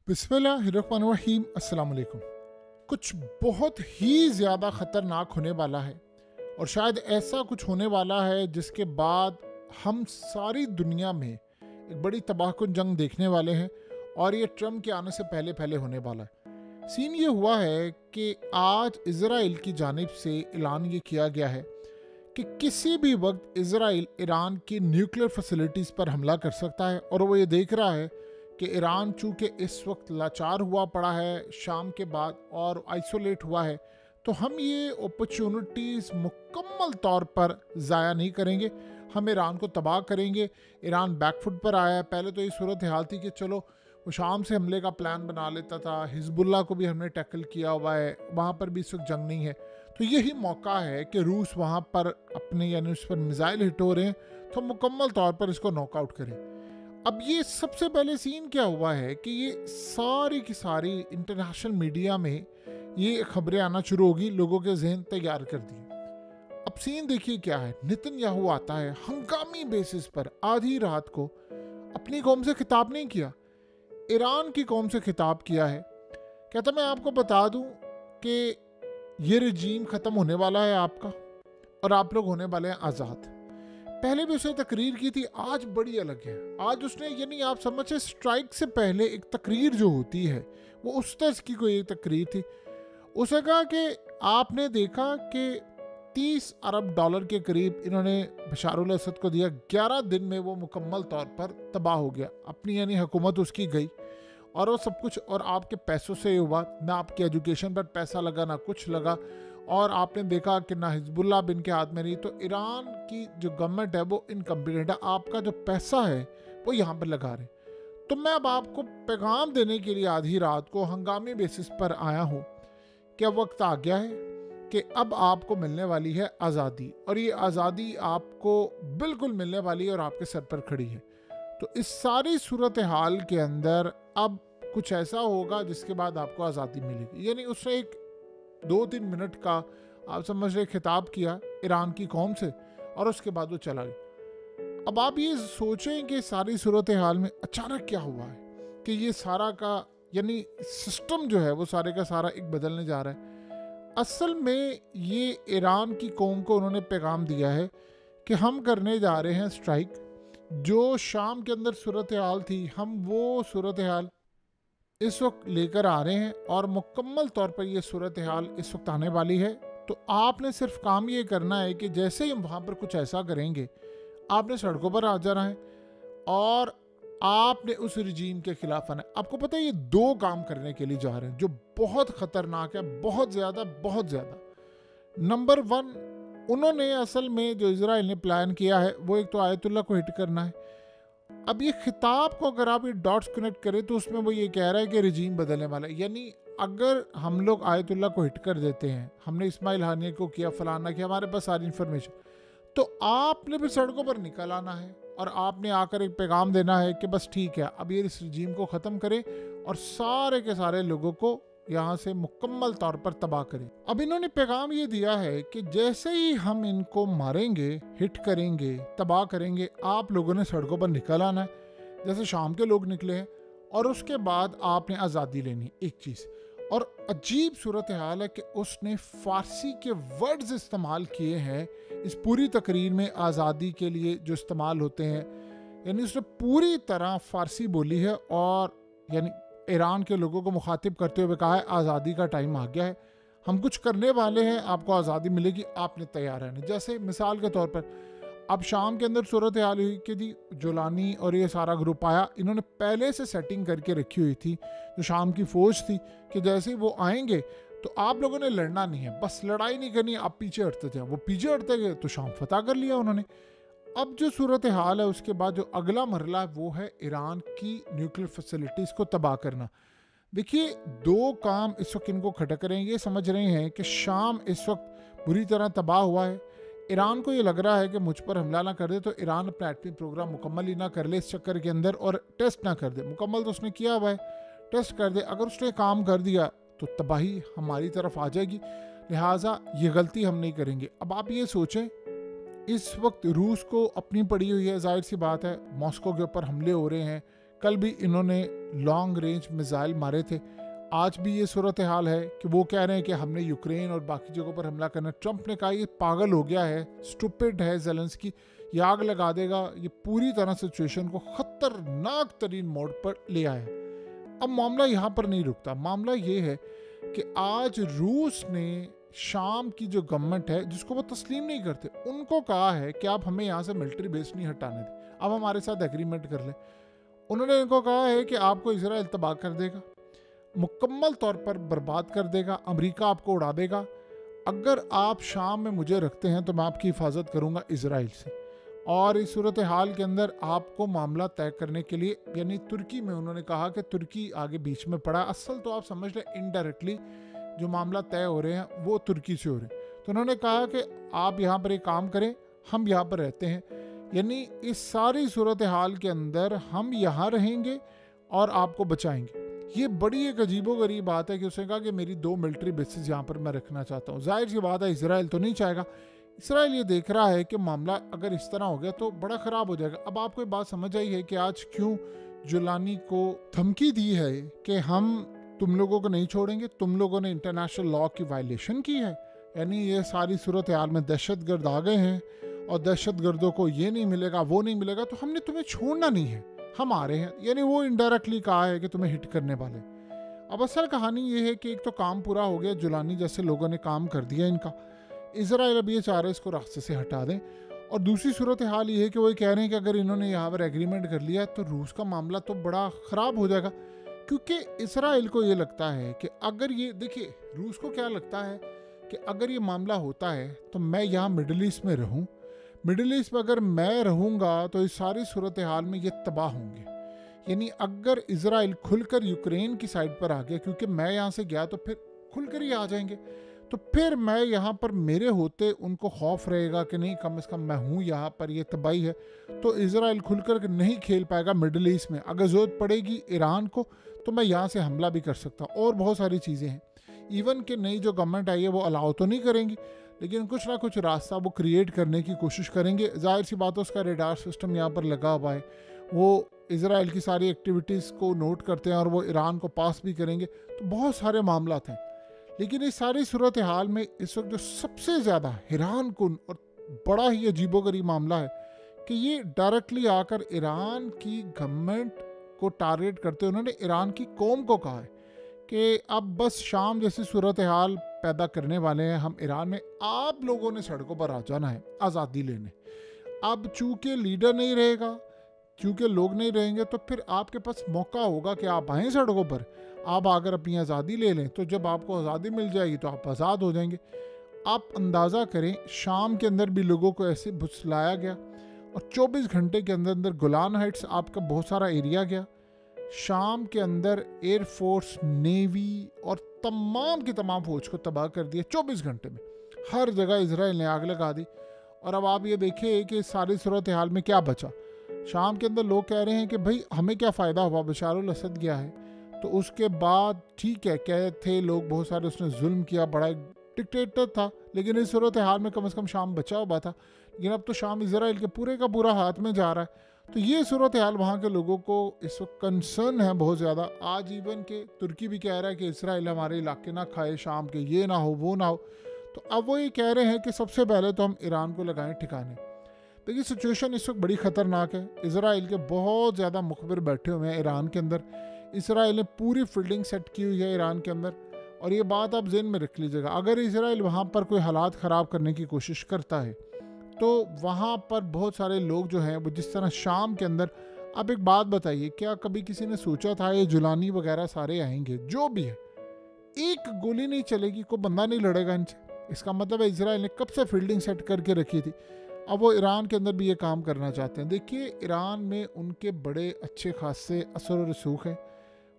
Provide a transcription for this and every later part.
बिस्मिल्लाहिर्रहमानिर्रहीम। अस्सलाम वालेकुम। कुछ बहुत ही ज़्यादा ख़तरनाक होने वाला है और शायद ऐसा कुछ होने वाला है जिसके बाद हम सारी दुनिया में एक बड़ी तबाहकुन जंग देखने वाले हैं और ये ट्रम्प के आने से पहले पहले होने वाला है। सीन ये हुआ है कि आज इज़राइल की जानिब से ऐलान ये किया गया है कि किसी भी वक्त इज़राइल ईरान की न्यूक्लियर फैसिलिटीज़ पर हमला कर सकता है और वो ये देख रहा है कि ईरान चूँकि इस वक्त लाचार हुआ पड़ा है शाम के बाद और आइसोलेट हुआ है, तो हम ये अपॉर्चुनिटीज़ मुकम्मल तौर पर ज़ाया नहीं करेंगे। हम ईरान को तबाह करेंगे। ईरान बैकफुट पर आया है। पहले तो ये सूरत हाल थी कि चलो वो शाम से हमले का प्लान बना लेता था, हिजबुल्लाह को भी हमने टैकल किया हुआ है, वहाँ पर भी इस वक्त जंग नहीं है। तो यही मौका है कि रूस वहाँ पर अपने यानी उस पर मिसाइल हिट हो रहे हैं, तो मुकम्मल तौर पर इसको नॉकआउट करें। अब ये सबसे पहले सीन क्या हुआ है कि ये सारी की सारी इंटरनेशनल मीडिया में ये खबरें आना शुरू होगी, लोगों के जहन तैयार कर दिए। अब सीन देखिए क्या है। नेतन्याहू आता है हंगामी बेसिस पर, आधी रात को अपनी कौम से खिताब नहीं किया, ईरान की कौम से खिताब किया है। कहता मैं आपको बता दूं कि ये रजीम ख़त्म होने वाला है आपका और आप लोग होने वाले हैं आज़ाद। पहले भी उसने तकरीर की थी, आज बड़ी अलग है। आज उसने यानी आप समझे स्ट्राइक से पहले एक तकरीर जो होती है वो उस तरह की कोई एक तकरीर थी। उसने कहा कि आपने देखा कि 30 अरब डॉलर के करीब इन्होंने बशार अल असद को दिया, 11 दिन में वो मुकम्मल तौर पर तबाह हो गया, अपनी यानी हुकूमत उसकी गई और वो सब कुछ और आपके पैसों से हुआ। ना आपकी एजुकेशन पर पैसा लगा ना कुछ लगा और आपने देखा कि ना हिजबुल्लाह बिन के हाथ में रही। तो ईरान की जो गवर्नमेंट है वो इनकम्पिटेंट है, आपका जो पैसा है वो यहाँ पर लगा रहे। तो मैं अब आपको पैगाम देने के लिए आधी रात को हंगामी बेसिस पर आया हूँ कि अब वक्त आ गया है कि अब आपको मिलने वाली है आज़ादी और ये आज़ादी आपको बिल्कुल मिलने वाली है और आपके सर पर खड़ी है। तो इस सारी सूरत हाल के अंदर अब कुछ ऐसा होगा जिसके बाद आपको आज़ादी मिलेगी। यानी उसने एक 2-3 मिनट का आप समझ रहे खिताब किया ईरान की कौम से और उसके बाद वो चला गया। अब आप ये सोचें कि सारी सूरत हाल में अचानक क्या हुआ है कि ये सारा का यानी सिस्टम जो है वो सारे का सारा एक बदलने जा रहा है। असल में ये ईरान की कौम को उन्होंने पैगाम दिया है कि हम करने जा रहे हैं स्ट्राइक। जो शाम के अंदर सूरत हाल थी, हम वो सूरत हाल इस वक्त लेकर आ रहे हैं और मुकम्मल तौर पर ये सूरत हाल इस वक्त आने वाली है। तो आपने सिर्फ काम ये करना है कि जैसे ही हम वहाँ पर कुछ ऐसा करेंगे, आपने सड़कों पर आ जाना है और आपने उस रजीम के खिलाफ आना है। आपको पता है ये 2 काम करने के लिए जा रहे हैं जो बहुत ख़तरनाक है, बहुत ज़्यादा। नंबर 1, उन्होंने असल में जो इजराइल ने प्लान किया है वो एक तो आयतुल्लाह को हिट करना है। अब ये खिताब को अगर आप ये डॉट्स कनेक्ट करें तो उसमें वो ये कह रहा है कि रजीम बदलने वाला है। यानी अगर हम लोग आयतुल्लाह को हिट कर देते हैं, हमने इस्माइल हानिया को किया, फलाना किया, हमारे पास सारी इन्फॉर्मेशन, तो आपने फिर सड़कों पर निकल आना है और आपने आकर एक पैगाम देना है कि बस ठीक है, अब ये इस रजीम को ख़त्म करें और सारे के सारे लोगों को यहाँ से मुकम्मल तौर पर तबाह करें। अब इन्होंने पैगाम ये दिया है कि जैसे ही हम इनको मारेंगे, हिट करेंगे, तबाह करेंगे, आप लोगों ने सड़कों पर निकल आना है जैसे शाम के लोग निकले हैं और उसके बाद आपने आज़ादी लेनी। एक चीज़ और अजीब सूरत हाल है कि उसने फ़ारसी के वर्ड्स इस्तेमाल किए हैं इस पूरी तकरीर में आज़ादी के लिए जो इस्तेमाल होते हैं। यानी उसने पूरी तरह फ़ारसी बोली है और यानी ईरान के लोगों को मुखातिब करते हुए कहा है आज़ादी का टाइम आ गया है, हम कुछ करने वाले हैं, आपको आज़ादी मिलेगी, आपने तैयार रहना। जैसे मिसाल के तौर पर अब शाम के अंदर सूरत हाल हुई कि जी जोलानी और ये सारा ग्रुप आया, इन्होंने पहले से सेटिंग करके रखी हुई थी जो शाम की फ़ौज थी कि जैसे ही वो आएंगे तो आप लोगों ने लड़ना नहीं है, बस लड़ाई नहीं करनी, आप पीछे हटते थे। वो पीछे हटते गए तो शाम फतह कर लिया उन्होंने। अब जो सूरत हाल है उसके बाद जो अगला मरला है वो है ईरान की न्यूक्लियर फैसिलिटीज़ को तबाह करना। देखिए 2 काम इस वक्त इनको खटक रहे हैं। ये समझ रहे हैं कि शाम इस वक्त बुरी तरह तबाह हुआ है, ईरान को ये लग रहा है कि मुझ पर हमला ना कर दे तो ईरान अपना एटमी प्रोग्राम मुकम्मल ही ना कर ले इस चक्कर के अंदर और टेस्ट ना कर दे। मुकम्मल तो उसने किया हुआ है, टेस्ट कर दे। अगर उसने काम कर दिया तो तबाही हमारी तरफ आ जाएगी, लिहाजा ये गलती हम नहीं करेंगे। अब आप ये सोचें, इस वक्त रूस को अपनी पड़ी हुई है, जाहिर सी बात है मॉस्को के ऊपर हमले हो रहे हैं, कल भी इन्होंने लॉन्ग रेंज मिसाइल मारे थे। आज भी ये सूरत हाल है कि वो कह रहे हैं कि हमने यूक्रेन और बाकी जगहों पर हमला करना। ट्रंप ने कहा ये पागल हो गया है, स्टूपिड है ज़ेलेंस्की, ये आग लगा देगा। ये पूरी तरह सिचुएशन को खतरनाक तरीन मोड़ पर ले आया। अब मामला यहाँ पर नहीं रुकता। मामला ये है कि आज रूस ने शाम की जो गवर्नमेंट है, जिसको वो तस्लीम नहीं करते, उनको कहा है कि आप हमें यहाँ से मिलिट्री बेस नहीं हटाने दें, अब हमारे साथ एग्रीमेंट कर लें। उन्होंने इनको कहा है कि आपको इजराइल तबाह कर देगा, मुकम्मल तौर पर बर्बाद कर देगा, अमेरिका आपको उड़ा देगा। अगर आप शाम में मुझे रखते हैं तो मैं आपकी हिफाजत करूंगा इजराइल से। और इस सूरत हाल के अंदर आपको मामला तय करने के लिए, यानी तुर्की में उन्होंने कहा कि तुर्की आगे बीच में पड़ा। असल तो आप समझ लें इनडायरेक्टली जो मामला तय हो रहे हैं वो तुर्की से हो रहे हैं। तो उन्होंने कहा कि आप यहाँ पर एक काम करें, हम यहाँ पर रहते हैं, यानी इस सारी सूरत हाल के अंदर हम यहाँ रहेंगे और आपको बचाएंगे। ये बड़ी एक अजीबोगरीब बात है कि उसने कहा कि मेरी 2 मिलिट्री बेसिस यहाँ पर मैं रखना चाहता हूँ। जाहिर सी बात है इजराइल तो नहीं चाहेगा। इसराइल ये देख रहा है कि मामला अगर इस तरह हो गया तो बड़ा ख़राब हो जाएगा। अब आपको बात समझ आई है कि आज क्यों जुलानी को धमकी दी है कि हम तुम लोगों को नहीं छोड़ेंगे, तुम लोगों ने इंटरनेशनल लॉ की वायलेशन की है। यानी ये सारी सूरत हाल में दहशतगर्द आ गए हैं और दहशतगर्दों को ये नहीं मिलेगा, वो नहीं मिलेगा, तो हमने तुम्हें छोड़ना नहीं है, हम आ रहे हैं। यानी वो इनडायरेक्टली कहा है कि तुम्हें हिट करने वाले। अब असल कहानी ये है कि एक तो काम पूरा हो गया, जुलानी जैसे लोगों ने काम कर दिया इनका। इजराइल अब ये चाह रहे इसको रास्ते से हटा दें। और दूसरी सूरत हाल ये है कि वो कह रहे हैं कि अगर इन्होंने यहाँ पर एग्रीमेंट कर लिया तो रूस का मामला तो बड़ा ख़राब हो जाएगा। क्योंकि इसराइल को ये लगता है कि अगर ये, देखिए रूस को क्या लगता है कि अगर ये मामला होता है तो मैं यहाँ मिडल ईस्ट में रहूँ, मिडिल ईस्ट में अगर मैं रहूँगा तो इस सारी सूरत हाल में ये तबाह होंगे। यानी अगर इजराइल खुलकर यूक्रेन की साइड पर आ गया, क्योंकि मैं यहाँ से गया तो फिर खुलकर ही आ जाएंगे, तो फिर मैं यहाँ पर मेरे होते उनको खौफ रहेगा कि नहीं कम से कम मैं हूँ यहाँ पर, ये तबाही है। तो इजराइल खुलकर नहीं खेल पाएगा मिडिल ईस्ट में। अगर ज़रूरत पड़ेगी ईरान को तो मैं यहाँ से हमला भी कर सकता हूँ। और बहुत सारी चीज़ें हैं। इवन कि नई जो गवर्नमेंट आई है वो अलाउ तो नहीं करेंगी, लेकिन कुछ ना कुछ रास्ता वो क्रिएट करने की कोशिश करेंगे। जाहिर सी बात है उसका रेडार सिस्टम यहाँ पर लगा हुआ है, वो इजराइल की सारी एक्टिविटीज़ को नोट करते हैं और वो ईरान को पास भी करेंगे। तो बहुत सारे मामला हैं। लेकिन इस सारी सूरत हाल में इस वक्त जो सबसे ज़्यादा हैरान कुन और बड़ा ही अजीबोगरीब मामला है कि ये डायरेक्टली आकर ईरान की गवर्नमेंट को टारगेट करते उन्होंने ईरान की कौम को कहा है कि अब बस शाम जैसी सूरत हाल पैदा करने वाले हैं हम ईरान में, आप लोगों ने सड़कों पर आ जाना है आज़ादी लेने। अब चूंकि लीडर नहीं रहेगा, चूंकि लोग नहीं रहेंगे, तो फिर आपके पास मौका होगा कि आप आएँ सड़कों पर, आप आकर अपनी आज़ादी ले लें। तो जब आपको आज़ादी मिल जाएगी तो आप आज़ाद हो जाएंगे। आप अंदाज़ा करें शाम के अंदर भी लोगों को ऐसे भुसलाया गया और 24 घंटे के अंदर अंदर गोलान हाइट्स आपका बहुत सारा एरिया गया। शाम के अंदर एयरफोर्स, नेवी और तमाम की तमाम फौज को तबाह कर दिया 24 घंटे में। हर जगह इजराइल ने आग लगा दी। और अब आप ये देखिए कि सारी सूरत हाल में क्या बचा। शाम के अंदर लोग कह रहे हैं कि भाई हमें क्या फ़ायदा हुआ, बशारुल असद गया है। तो उसके बाद ठीक है, कह थे लोग बहुत सारे, उसने जुल्म किया, बड़ा एक डिक्टेटर था, लेकिन इस सूरत हाल में कम से कम शाम बचा हुआ था। लेकिन अब तो शाम इजराइल के पूरे का पूरा हाथ में जा रहा है। तो ये सूरत हाल वहाँ के लोगों को इस वक्त कंसर्न है बहुत ज़्यादा। आज इवन के तुर्की भी कह रहा है कि इसराइल हमारे इलाके ना खाए शाम के, ये ना हो वो ना हो। तो अब वो ये कह रहे हैं कि सबसे पहले तो हम ईरान को लगाएं ठिकाने। देखिए सिचुएशन इस वक्त बड़ी ख़तरनाक है। इसराइल के बहुत ज़्यादा मुखबिर बैठे हुए हैं ईरान के अंदर। इसराइल ने पूरी फील्डिंग सेट की हुई है ईरान के अंदर। और ये बात आप ज़हन में रख लीजिएगा, अगर इसराइल वहाँ पर कोई हालात ख़राब करने की कोशिश करता है तो वहाँ पर बहुत सारे लोग जो हैं वो जिस तरह शाम के अंदर, आप एक बात बताइए, क्या कभी किसी ने सोचा था ये जुलानी वगैरह सारे आएंगे? जो भी है, एक गोली नहीं चलेगी, कोई बंदा नहीं लड़ेगा इनसे। इसका मतलब है इसराइल ने कब से फील्डिंग सेट करके रखी थी। अब वो ईरान के अंदर भी ये काम करना चाहते हैं। देखिए ईरान में उनके बड़े अच्छे खासे असर और रसूख हैं।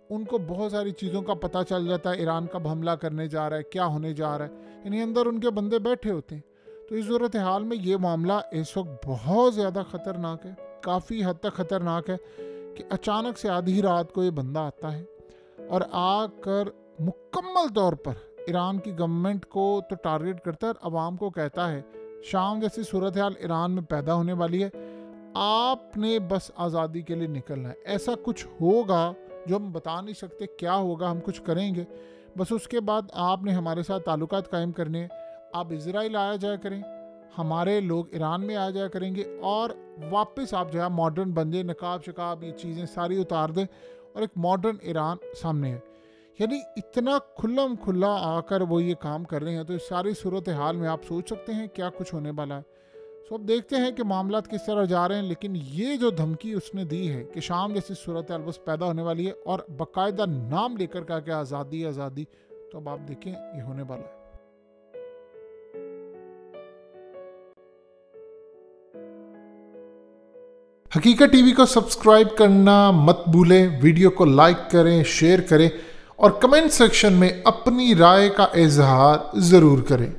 उनको बहुत सारी चीज़ों का पता चल जाता है, ईरान कब हमला करने जा रहा है, क्या होने जा रहा है, यानी अंदर उनके बंदे बैठे होते हैं। तो इस सूरत हाल में ये मामला इस वक्त बहुत ज़्यादा ख़तरनाक है, काफ़ी हद तक ख़तरनाक है कि अचानक से आधी रात को ये बंदा आता है और आकर मुकम्मल तौर पर ईरान की गवर्नमेंट को तो टारगेट करता है और आवाम को कहता है शाम जैसी सूरत हाल ईरान में पैदा होने वाली है, आपने बस आज़ादी के लिए निकलना है। ऐसा कुछ होगा जो हम बता नहीं सकते क्या होगा, हम कुछ करेंगे, बस उसके बाद आपने हमारे साथ ताल्लुकात कायम करने हैं। आप इज़राइल आया जाया करें, हमारे लोग ईरान में आ जाया करेंगे, और वापस आप जो है मॉडर्न बन जाए, नकाब शकाब ये चीज़ें सारी उतार दें और एक मॉडर्न ईरान सामने है। यानी इतना खुल्लम खुल्ला आकर वो ये काम कर रहे हैं, तो इस सारी सूरत हाल में आप सोच सकते हैं क्या कुछ होने वाला है। सो अब देखते हैं कि मामला किस तरह जा रहे हैं, लेकिन ये जो धमकी उसने दी है कि शाम जैसी सूरत हाल बस पैदा होने वाली है, और बाकायदा नाम लेकर कहा कि आज़ादी आज़ादी, तो अब आप देखें ये होने वाला है। हकीकत टीवी को सब्सक्राइब करना मत भूलें, वीडियो को लाइक करें, शेयर करें और कमेंट सेक्शन में अपनी राय का इजहार ज़रूर करें।